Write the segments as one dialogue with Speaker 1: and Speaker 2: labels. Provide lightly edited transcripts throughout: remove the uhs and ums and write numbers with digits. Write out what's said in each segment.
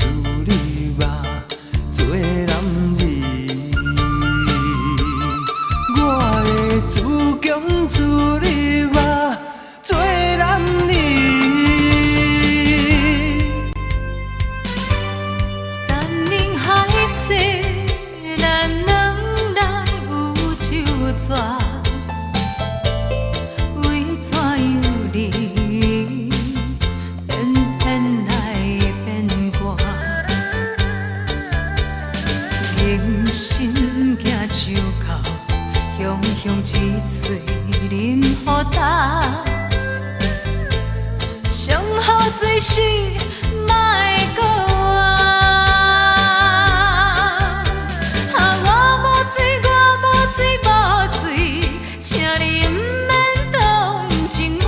Speaker 1: 自你吧，做男儿。我会自强自立吧，做男儿。
Speaker 2: 山林海誓，咱两人有手纸，为怎样你偏偏来变卦？人心行手到，雄雄一嘴饮予干。上好做事，莫过我。我无水，我无水，无水，请你毋免同情我。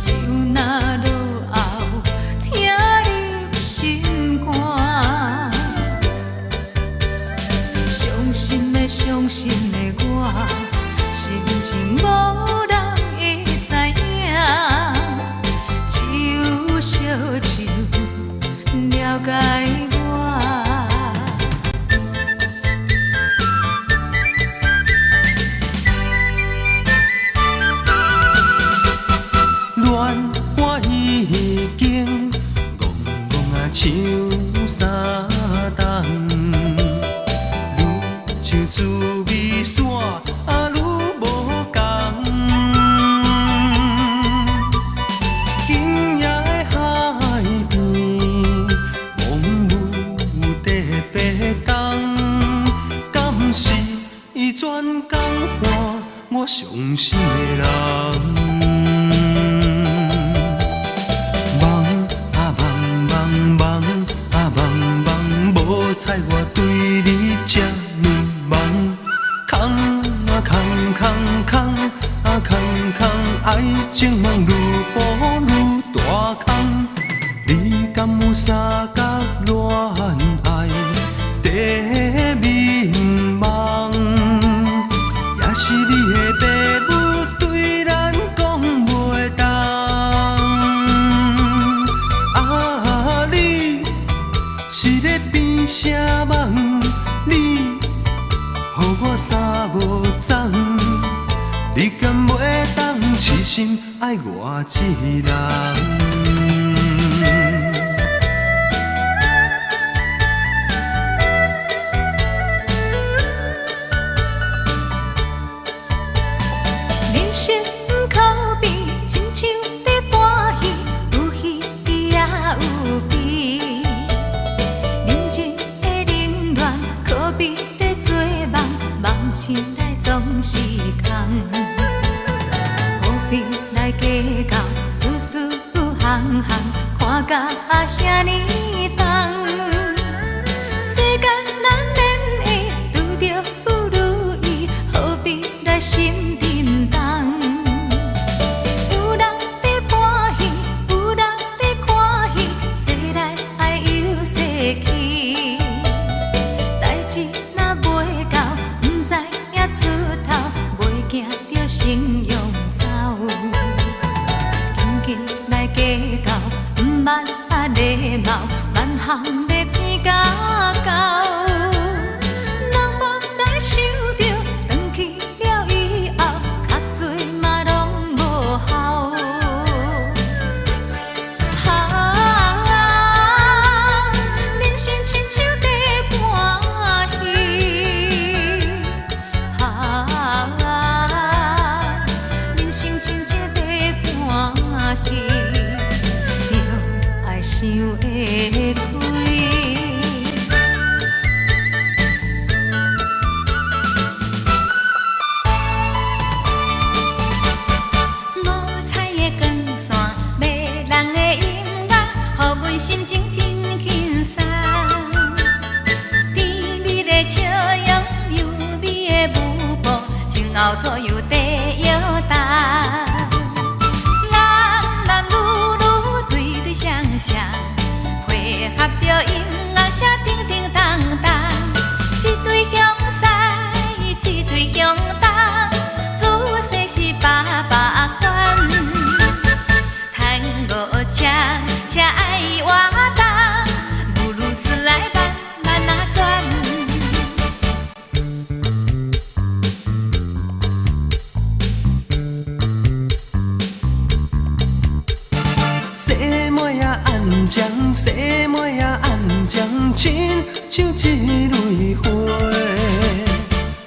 Speaker 2: 就若落后，听你心肝。伤心的，伤心的我，心情无人会知影。小酒了解我，
Speaker 1: 恋我已经戆戆啊像三冬，愈像滋味线啊愈无共。今夜的海边，蒙雾在白冬，敢是伊全讲换我伤心的人？梦啊梦梦梦啊梦梦，无猜我对你这么梦，空啊空空空啊空空，爱情梦愈步愈大空。你敢有三角恋爱在眠梦？也是你的爸母对咱讲袂当？啊，你是咧变啥梦？你予我三无踪，你敢袂当痴心爱我一人？
Speaker 2: 人生口边，亲像在播戏，有喜也有悲。人情的冷暖，可比在做梦，梦醒来总是空。何必来计较，事事行行，看甲遐尼重。世间难免会拄着不如意，何必来心沉重？有人在欢喜，有人在看戏，世来爱由世去。代志若袂到，毋知影出头，袂惊着成用走。紧紧来计较，毋捌礼貌，万项要偏甲到。人无来想着，转去了以后，较多嘛拢无效。人生亲像在播戏，人生亲像在播戏，着爱想会开。五彩的光线，迷人的音乐，予阮心情真轻松。甜蜜的笑容，优美的舞步，前后左右地摇动。男男女女对对相相，配合着音乐声叮叮当当。一对向西，一对向东，姿势是八百款。tango 车爱活动。
Speaker 1: 也暗将亲像一蕊花，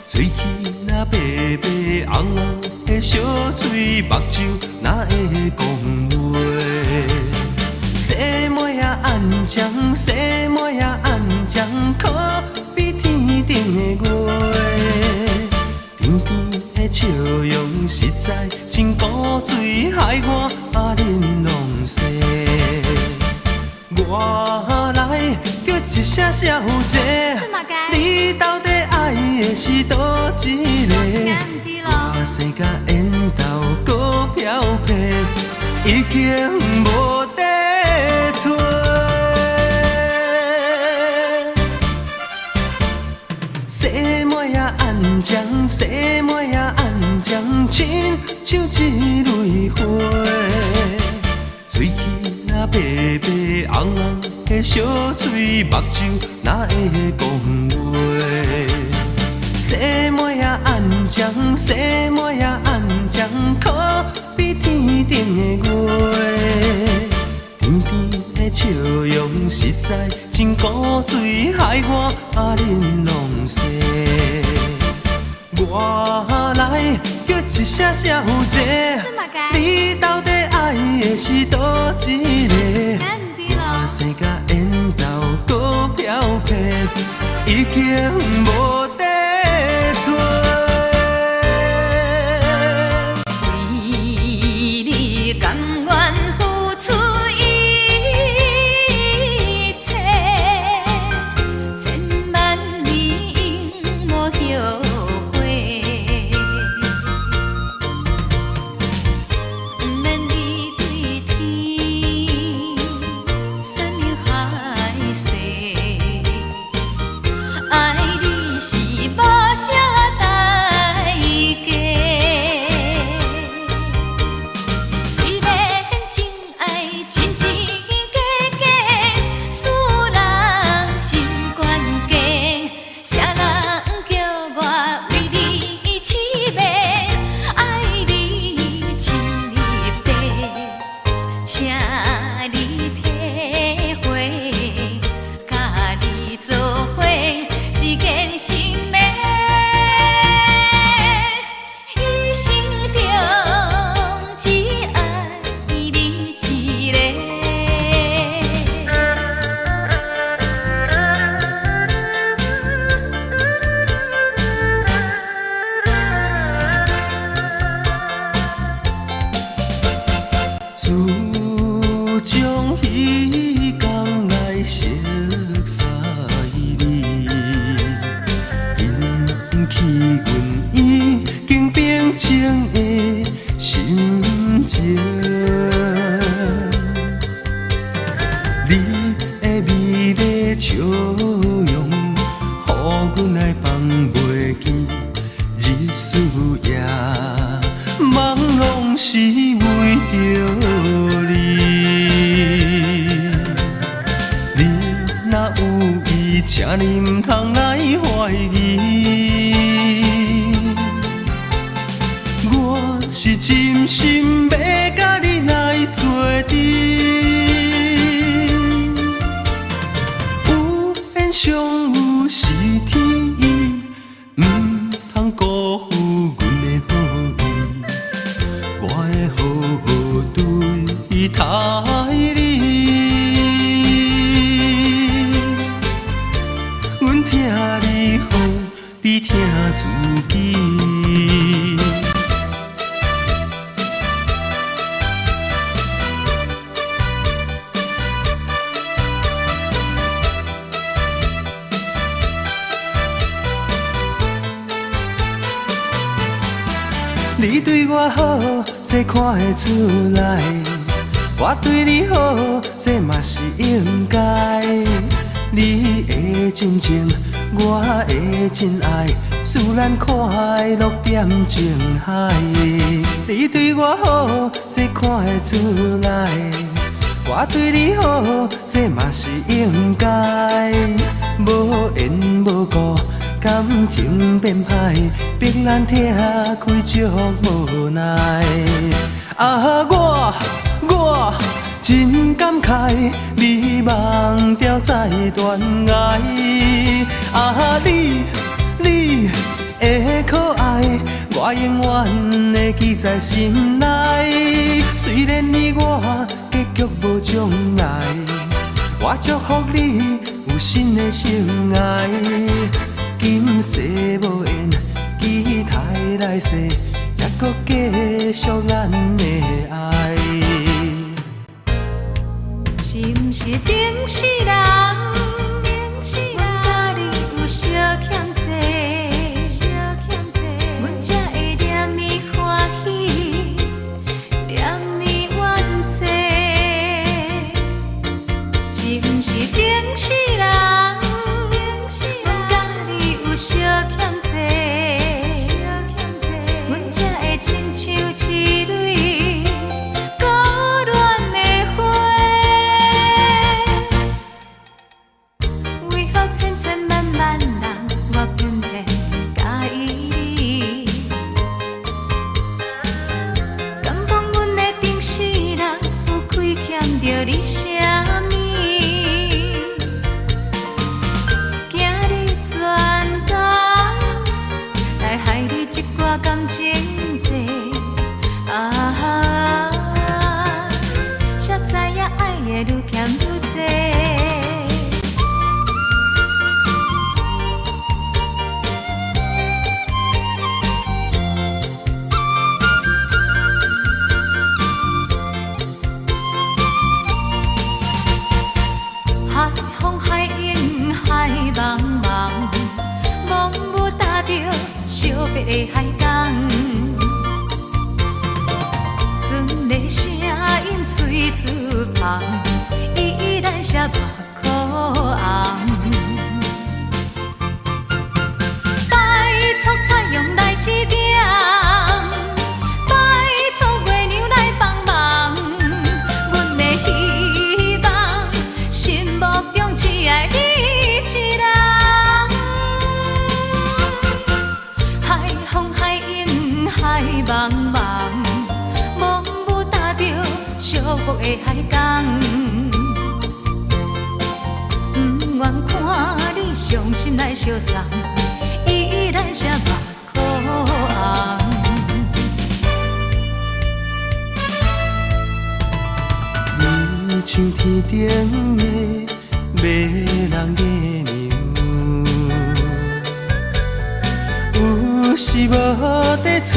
Speaker 1: 喙齿若白白红红的小嘴，目睭哪会讲话？细妹也暗将，细妹也暗将，可比天顶的月。甜甜的笑容实在真古锥，害我忍拢西。我来叫一声小姐，你到底爱的是倒一个？我生甲缘投搁漂泊，已经无地找。细妹也暗将，细妹也暗将，亲像一蕊花。喙齿若白白红红的小嘴，目睭哪会讲话？细妹也暗将，细妹也暗将，可比天顶的月。甜甜的笑容实在真古锥，害我忍拢西。我来叫一声小姐，你到底爱的是倒一个？我生甲缘投搁漂泊，已经无地找。
Speaker 2: 为你甘愿付出一切，千万年莫后悔。不免你对天山盟海誓，爱你是无啥代价。虽然真爱真真假假，使人心悬低。啥人叫我为你痴迷，爱你深入地，请你体会，甲你做伙是坚心的。一生中只爱你一个。
Speaker 1: 自从彼天来熟悉你，引起阮已经冰清的心情。你的美丽笑容，予阮来放袂记，日思夜梦拢是为着你。你若有意，请你唔通来怀疑。我是真心要甲你来做阵，有缘上有是天意，唔通辜负阮的好意。我的好对待你，阮疼你好比疼自己。你对我好，这看得出来；我对你好，这嘛是应该。你的真情，我的真爱，使咱快乐点情海。你对我好，这看得出来；我对你好，这嘛是应该。无缘无故。感情变歹，逼咱拆开足无奈。啊，我真感慨，你忘掉再断崖。啊，你的可爱，我永远会记在心内。虽然你我结局无障碍，我祝福你有新的生涯。今世无缘，期待来世，才搁继续咱的爱。
Speaker 2: 是毋是顶世人，阮甲你有相欠债，阮才会念你欢喜，念你怨嗟。是毋是顶世人，阮甲你有相欠债，阮才会亲像一蕊高恋的花。为何千千万万人，我偏偏介意你？敢讲阮的顶世人有亏欠着你啥物？惊你全工来害你一寡感情债啊！才知影爱的愈欠愈多。海风海影海茫茫，茫无搭着惜别的海港。船的声音随厝旁，依然写目眶红。拜托太阳来指点，拜托月亮来帮忙。阮的希望，心目中只爱你一人。海风海影海茫茫，茫无搭着寂寞的海港。不愿看你伤心来相送，依然写目眶红。
Speaker 1: 你像天顶的迷人月娘，有时无地找，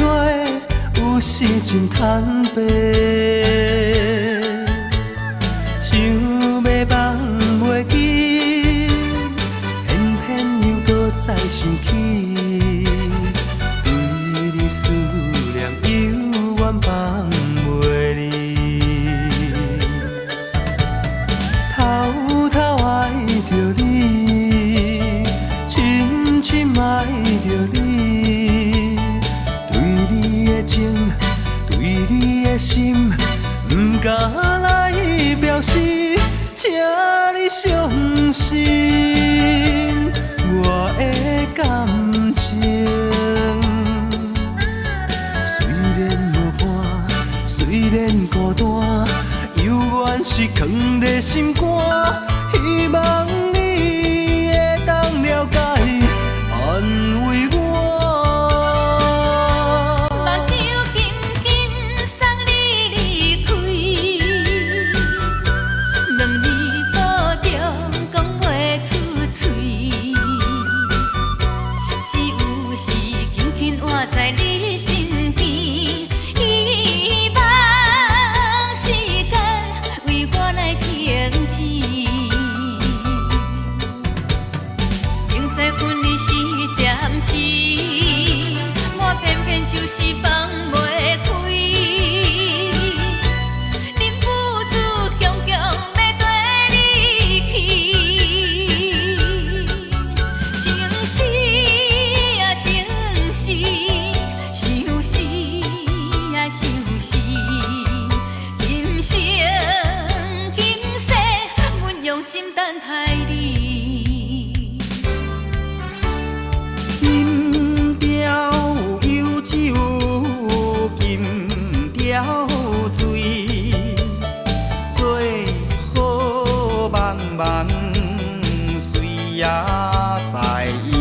Speaker 1: 有时真坦白。想要放袂记，偏偏又搁再想起，对你思念犹原放袂离。偷偷爱着你，深深爱着你，对你的情，对你的心，不敢来表示，请你相信我的感情。虽然无伴，虽然孤单，犹原是藏在心肝。希望你会当了解，安慰我。
Speaker 2: 目睭紧紧送你离开，两字保重讲袂出嘴，只有是紧紧活在你身边，希望时间为我来停止。明知分离是暂时，我偏偏就是放袂开。忍不住强强要跟你去，情是啊情是，想是啊想是，今生今世，阮用心等待你。
Speaker 1: 金雕有酒，金雕醉，做
Speaker 3: 也在意，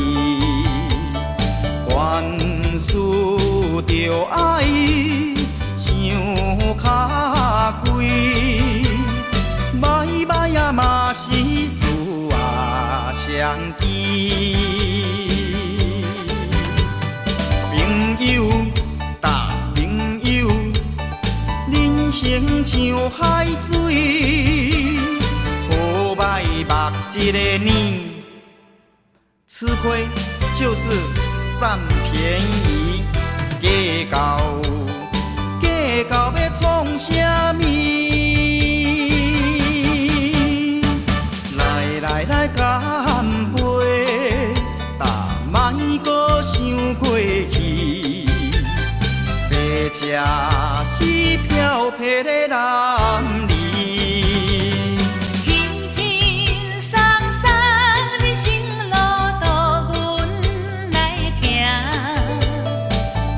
Speaker 3: 凡事着爱想较开，歹歹啊嘛是事啊相见。朋友，大朋友，人生像海水，好歹目一个年，吃亏就是占便宜，计较要创啥物？来干杯，但莫搁想过去，这才是漂泊的男儿。
Speaker 2: 轻轻松松，人生路途阮来行，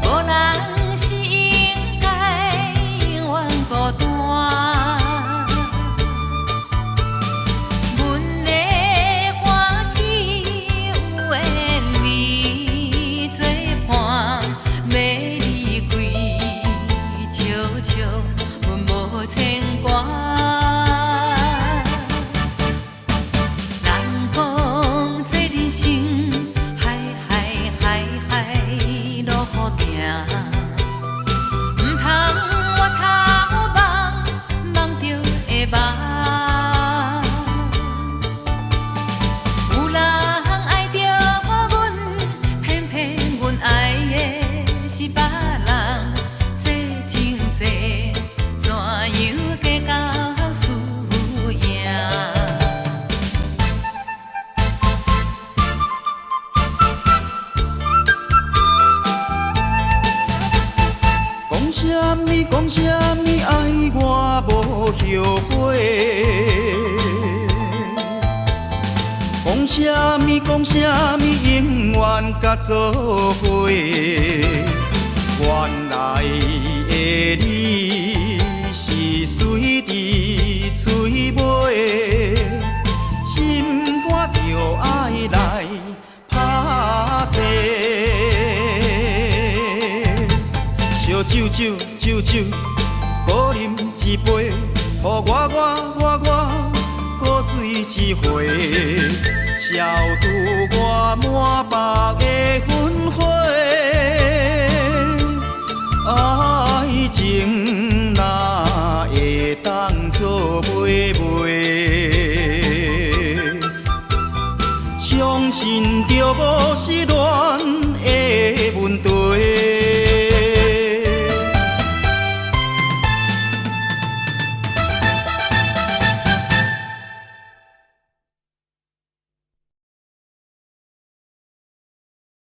Speaker 2: 无人是应该永远孤单。阮的欢喜有缘你作伴，要离开，笑笑阮无牵挂。人讲这人生，海路好行，唔通我头望着会望。有人爱着阮，偏偏阮爱的是别人，这情债怎样计较输赢？讲啥物爱我无后悔，讲啥物永远甲做伙。原来的你是水伫嘴尾，心肝就爱来拍坐。烧酒，各饮一杯，予我过水一回，消除我满腹的愤悔。爱情哪会当作买卖？相信着无失恋。